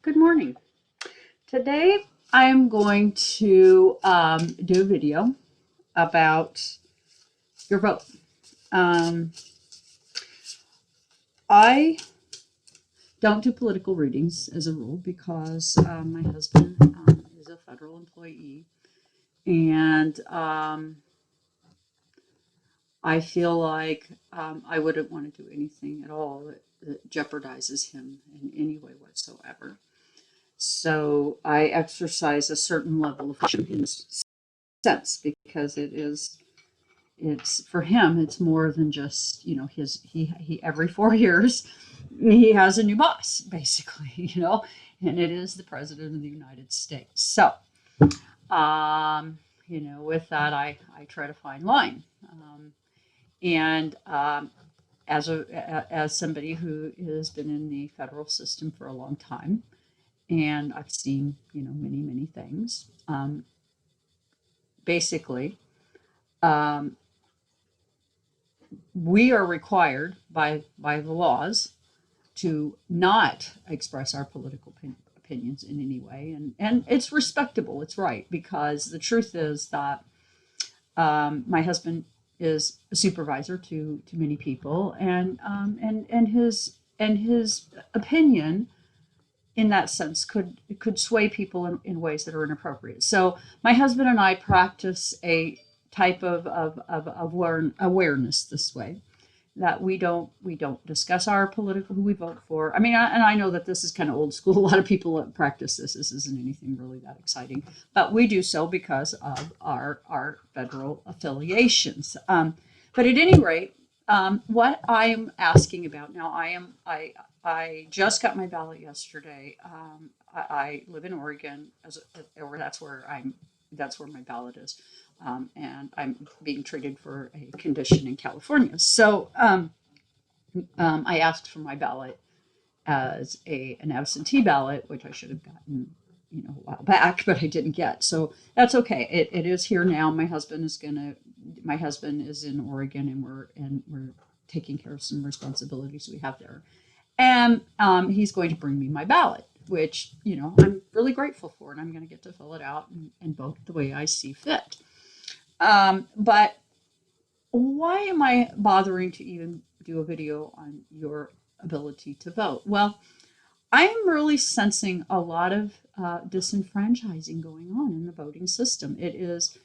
Good morning. Today I am going to do a video about your vote. Um, I don't do political readings as a rule because my husband is a federal employee, and I feel like I wouldn't want to do anything at all that jeopardizes him in any way whatsoever. So I exercise a certain level of caution in this sense because it's for him it's more than just his he every 4 years he has a new boss basically, and it is the president of the United States. So with that I try to find line, and as somebody who has been in the federal system for a long time, and I've seen many things, basically, um, we are required by the laws to not express our political opinions in any way, and it's respectable, it's right, because the truth is that my husband is a supervisor to many people, and his opinion in that sense could sway people in ways that are inappropriate. So my husband and I practice a type of awareness this way, that we don't discuss our political who we vote for. I mean, and I know that this is kind of old school. A lot of people practice this. This isn't anything really that exciting, but we do so because of our federal affiliations. But at any rate, what I'm asking about now, I just got my ballot yesterday. I live in Oregon, or that's where my ballot is, and I'm being treated for a condition in California. So I asked for my ballot as an absentee ballot, which I should have gotten, a while back, but I didn't get. So that's okay. It is here now. My husband is in Oregon, and we're taking care of some responsibilities we have there, and he's going to bring me my ballot, which I'm really grateful for, and I'm going to get to fill it out and vote the way I see fit. But why am I bothering to even do a video on your ability to vote? Well, I'm really sensing a lot of disenfranchising going on in the voting system. It is,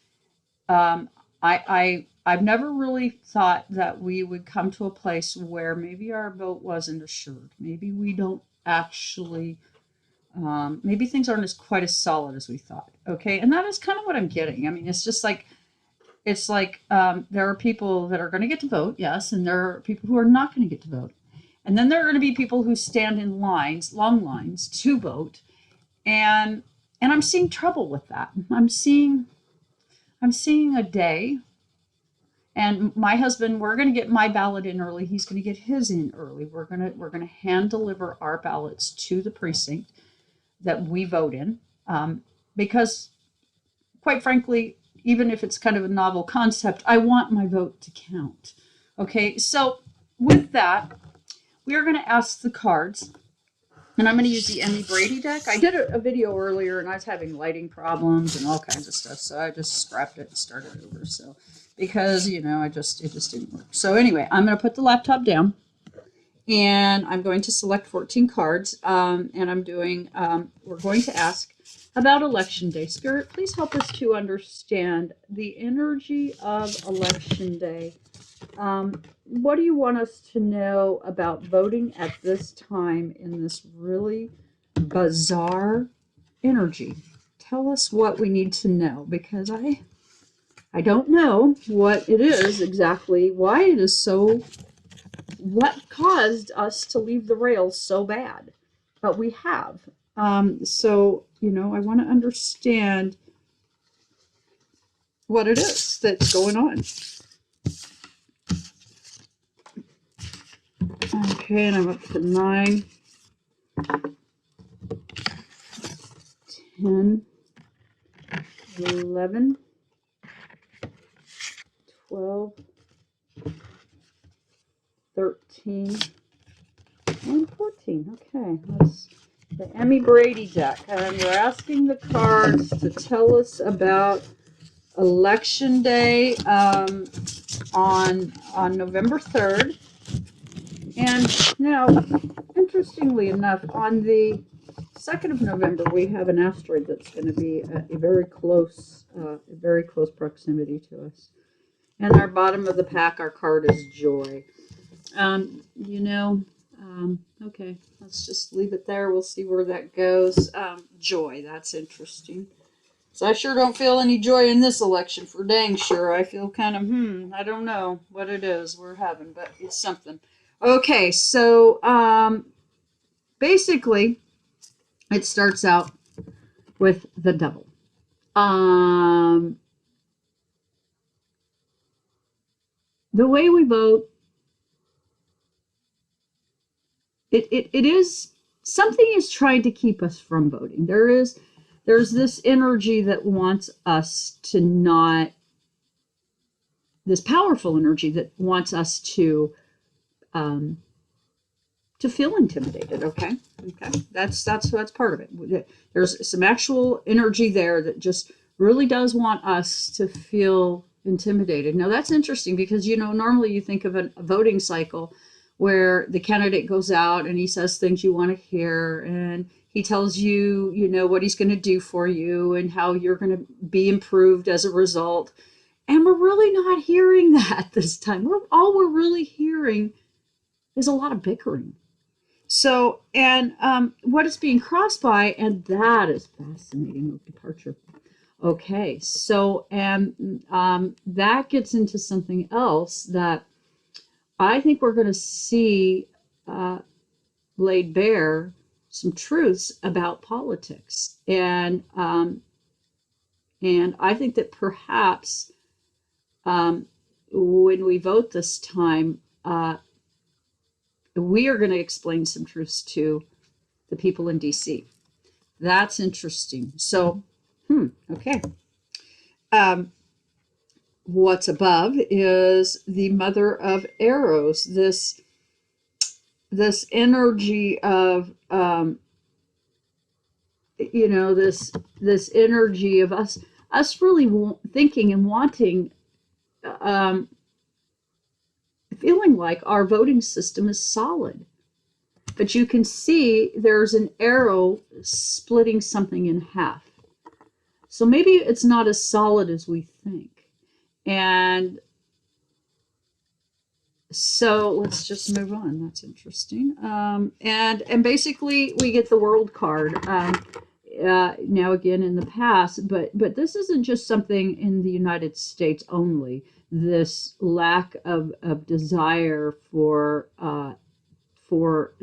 um, I've never really thought that we would come to a place where maybe our vote wasn't assured. Maybe we don't actually, maybe things aren't quite as solid as we thought. Okay, and that is kind of what I'm getting. I mean, it's like there are people that are going to get to vote, yes, and there are people who are not going to get to vote. And then there are going to be people who stand in lines, long lines, to vote, and I'm seeing trouble with that. I'm seeing a day, and my husband, we're going to get my ballot in early. He's going to get his in early. We're going to hand deliver our ballots to the precinct that we vote in, because quite frankly, even if it's kind of a novel concept, I want my vote to count. Okay, so with that, we are going to ask the cards, and I'm going to use the Emmy Brady deck. I did a video earlier, and I was having lighting problems and all kinds of stuff, so I just scrapped it and started over. So because it just didn't work. So anyway, I'm going to put the laptop down, and I'm going to select 14 cards, and we're going to ask about Election Day. Spirit, please help us to understand the energy of Election Day. What do you want us to know about voting at this time in this really bizarre energy? Tell us what we need to know, because I don't know what it is exactly, why it is so, what caused us to leave the rails so bad, but we have. So I want to understand what it is that's going on. Okay, and I'm up to 9, 10, 11, 12, 13, and 14. Okay, let's the Emmy Brady deck, and we're asking the cards to tell us about Election Day on November 3rd. And now, interestingly enough, on the 2nd of November, we have an asteroid that's going to be a very close proximity to us. And our bottom of the pack, our card is Joy. Okay, let's just leave it there. We'll see where that goes. Joy, that's interesting. So I sure don't feel any joy in this election, for dang sure. I feel kind of, I don't know what it is we're having, but it's something. Okay, so basically, it starts out with the devil. The way we vote, it is something is trying to keep us from voting. There's this energy that wants us to not, this powerful energy that wants us to feel intimidated. Okay, that's part of it. There's some actual energy there that just really does want us to feel intimidated. Now that's interesting because normally you think of a voting cycle where the candidate goes out and he says things you want to hear, and he tells you what he's going to do for you and how you're going to be improved as a result. And we're really not hearing that this time. All we're really hearing is a lot of bickering. So, and what it's being crossed by, and that is fascinating departure. Okay, so, and that gets into something else that I think we're going to see laid bare some truths about politics. And I think that perhaps when we vote this time, we are going to explain some truths to the people in DC. That's interesting. So, okay. What's above is the Mother of Arrows. This energy of this energy of us really thinking and wanting, feeling like our voting system is solid. But you can see there's an arrow splitting something in half. So maybe it's not as solid as we think. And so let's just move on. That's interesting. And basically we get the World card. Now again in the past, but this isn't just something in the United States only. This lack of desire for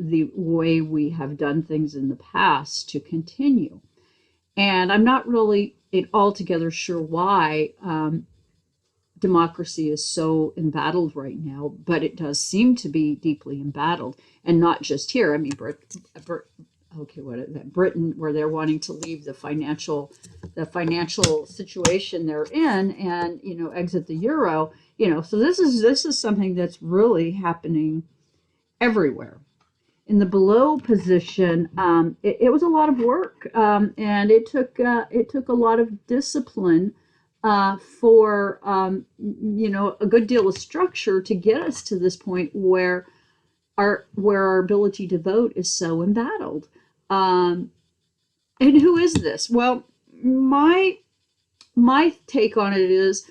the way we have done things in the past to continue. And I'm not really altogether sure why democracy is so embattled right now, but it does seem to be deeply embattled, and not just here. I mean, Britain, where they're wanting to leave the financial situation they're in, and exit the euro. So this is something that's really happening everywhere. In the below position, it was a lot of work, and it took a lot of discipline for a good deal of structure to get us to this point where our ability to vote is so embattled. And who is this? Well, my take on it is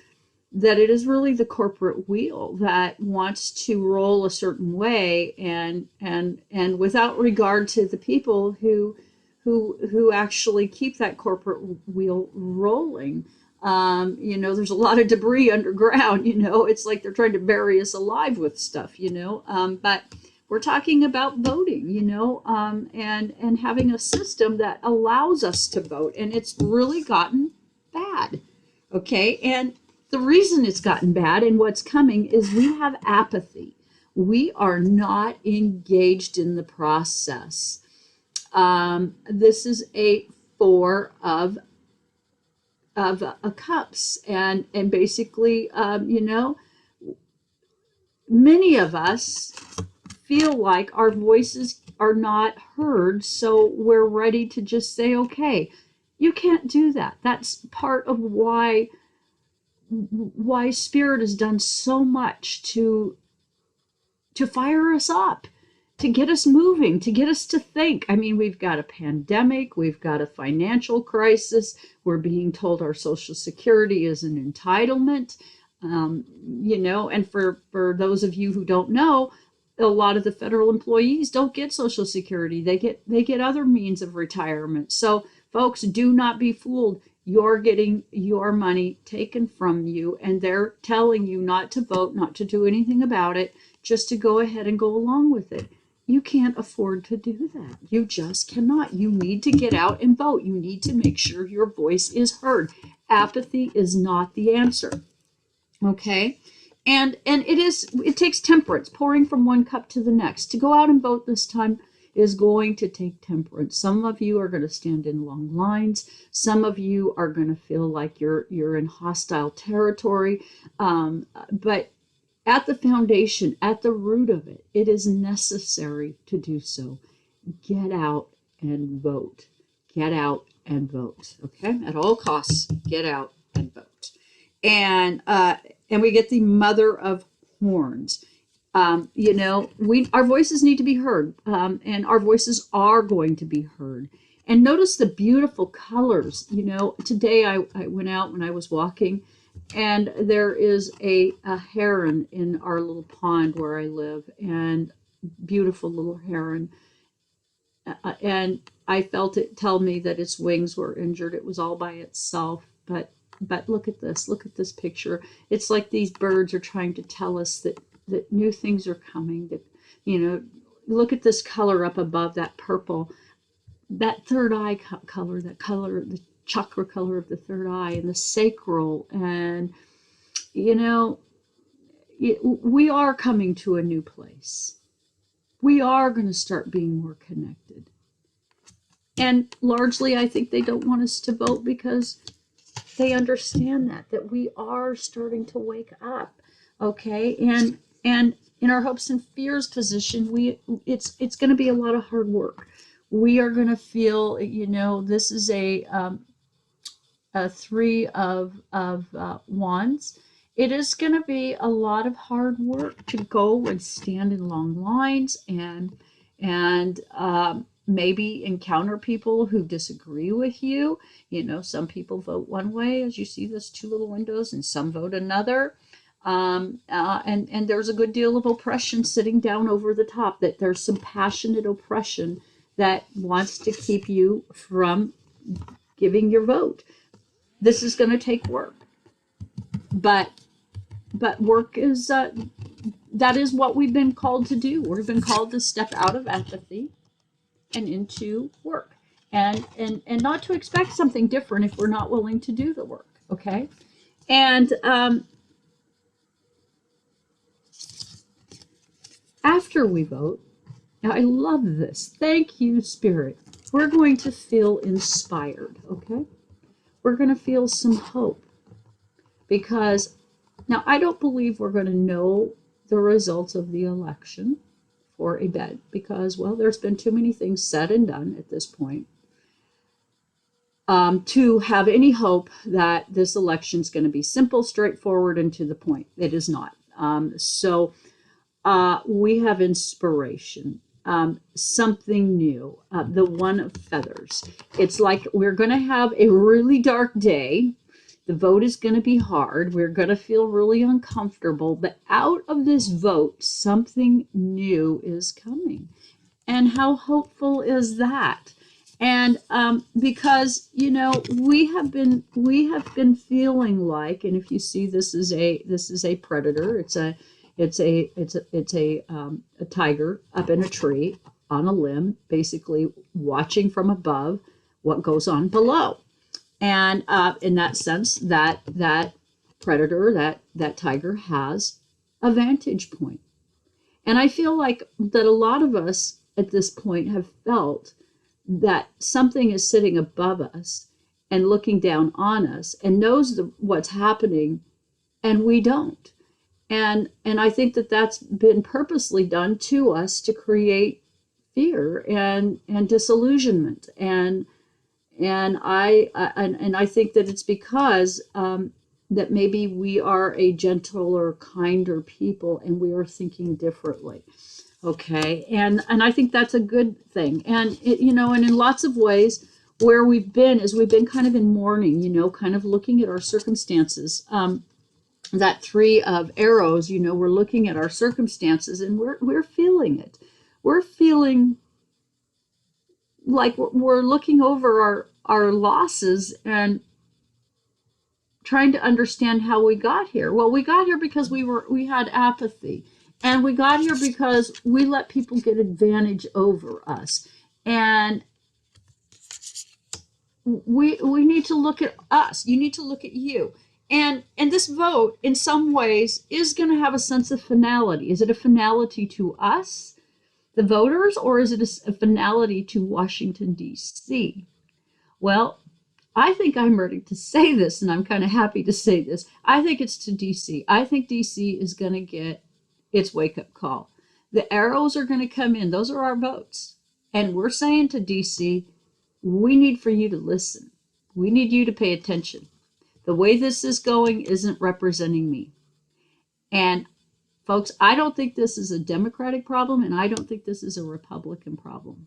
that it is really the corporate wheel that wants to roll a certain way, and without regard to the people who actually keep that corporate wheel rolling. There's a lot of debris underground. It's like they're trying to bury us alive with stuff. But we're talking about voting, and having a system that allows us to vote, and it's really gotten bad. Okay, and the reason it's gotten bad and what's coming is we have apathy. We are not engaged in the process. This is a 4 of cups, and basically, many of us feel like our voices are not heard, so we're ready to just say, okay. You can't do that. That's part of why Spirit has done so much to fire us up, to get us moving, to get us to think. I mean, we've got a pandemic, we've got a financial crisis, we're being told our Social Security is an entitlement. And for those of you who don't know, a lot of the federal employees don't get Social Security. They get other means of retirement. So, folks, do not be fooled. You're getting your money taken from you, and they're telling you not to vote, not to do anything about it, just to go ahead and go along with it. You can't afford to do that. You just cannot. You need to get out and vote. You need to make sure your voice is heard. Apathy is not the answer. Okay? And it takes temperance, pouring from one cup to the next. To go out and vote this time is going to take temperance. Some of you are going to stand in long lines. Some of you are going to feel like you're in hostile territory. But at the foundation, at the root of it, it is necessary to do so. Get out and vote. Get out and vote. Okay? At all costs, get out and vote. And we get the mother of horns. Our voices need to be heard, and our voices are going to be heard. And notice the beautiful colors. Today I went out when I was walking, and there is a heron in our little pond where I live, and beautiful little heron. And I felt it tell me that its wings were injured. It was all by itself, but look at this. Look at this picture. It's like these birds are trying to tell us that new things are coming. Look at this color up above, that purple, that third eye color, that color, the chakra color of the third eye, and the sacral. And, we are coming to a new place. We are going to start being more connected. And largely, I think they don't want us to vote because they understand that we are starting to wake up. Okay. And in our hopes and fears position, it's going to be a lot of hard work. We are going to feel, this is a three of wands. It is going to be a lot of hard work to go and stand in long lines and maybe encounter people who disagree with you. Some people vote one way, as you see those two little windows, and some vote another. And there's a good deal of oppression sitting down over the top, that there's some passionate oppression that wants to keep you from giving your vote. This is going to take work. But work is, that is what we've been called to do. We've been called to step out of apathy and into work, and not to expect something different if we're not willing to do the work. Okay. And after we vote, now I love this. Thank you, Spirit. We're going to feel inspired. Okay. We're going to feel some hope, because now I don't believe we're going to know the results of the election for a bit, because, well, there's been too many things said and done at this point to have any hope that this election is going to be simple, straightforward, and to the point. It is not. So we have inspiration, something new, the one of feathers. It's like we're going to have a really dark day. The vote is going to be hard. We're going to feel really uncomfortable. But out of this vote, something new is coming. And how hopeful is that? And because we have been feeling like, and if you see, this is a predator. It's a tiger up in a tree on a limb, basically watching from above what goes on below. And in that sense, that predator, that tiger, has a vantage point. And I feel like that a lot of us at this point have felt that something is sitting above us and looking down on us and knows what's happening, and we don't. And I think that that's been purposely done to us to create fear and disillusionment. And I think that it's because that maybe we are a gentler, kinder people, and we are thinking differently. Okay, and I think that's a good thing. And and in lots of ways, where we've been is we've been kind of in mourning. Kind of looking at our circumstances. That three of arrows. We're looking at our circumstances, and we're feeling it. We're feeling like we're looking over our losses and trying to understand how we got here. Well, we got here because we had apathy, and we got here because we let people get advantage over us. And we need to look at us. You need to look at you. And this vote in some ways is going to have a sense of finality. Is it a finality to us, the voters, or is it a finality to Washington, D.C.? Well, I think I'm ready to say this, and I'm kind of happy to say this. I think it's to DC. I think DC is going to get its wake up call. The arrows are going to come in. Those are our votes. And we're saying to DC, we need for you to listen. We need you to pay attention. The way this is going isn't representing me. And folks, I don't think this is a Democratic problem, and I don't think this is a Republican problem.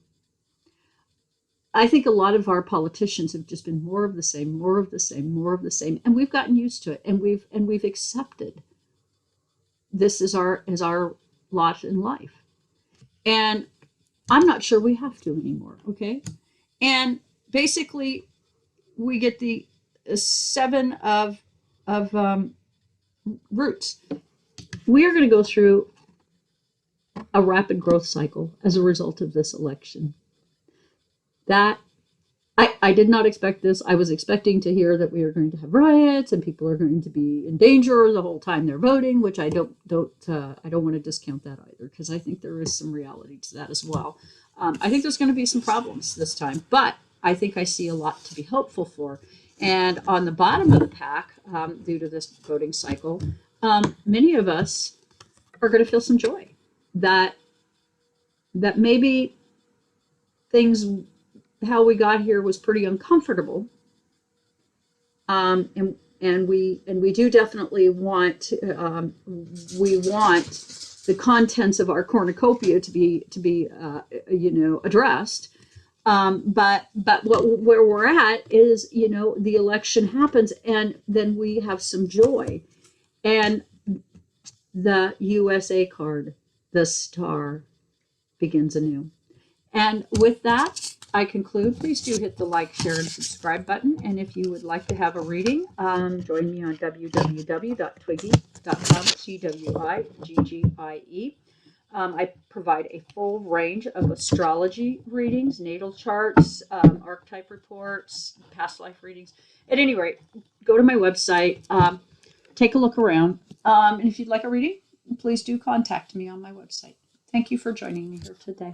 I think a lot of our politicians have just been more of the same, more of the same, more of the same, and we've gotten used to it, and we've accepted this is our lot in life. And I'm not sure we have to anymore. Okay, and basically we get the seven of roots. We are going to go through a rapid growth cycle as a result of this election. That I did not expect this. I was expecting to hear that we are going to have riots and people are going to be in danger the whole time they're voting, which I don't want to discount that either, because I think there is some reality to that as well. I think there's going to be some problems this time, but I think I see a lot to be hopeful for. And on the bottom of the pack, due to this voting cycle, many of us are going to feel some joy that maybe things, how we got here was pretty uncomfortable, and we do definitely want we want the contents of our cornucopia to be addressed. But where we're at is the election happens, and then we have some joy, and the USA card, the star, begins anew. And with that, I conclude. Please do hit the like, share, and subscribe button. And if you would like to have a reading, join me on www.twiggie.com, TWIGGIE. I provide a full range of astrology readings, natal charts, archetype reports, past life readings. At any rate, go to my website, take a look around. And if you'd like a reading, please do contact me on my website. Thank you for joining me here today.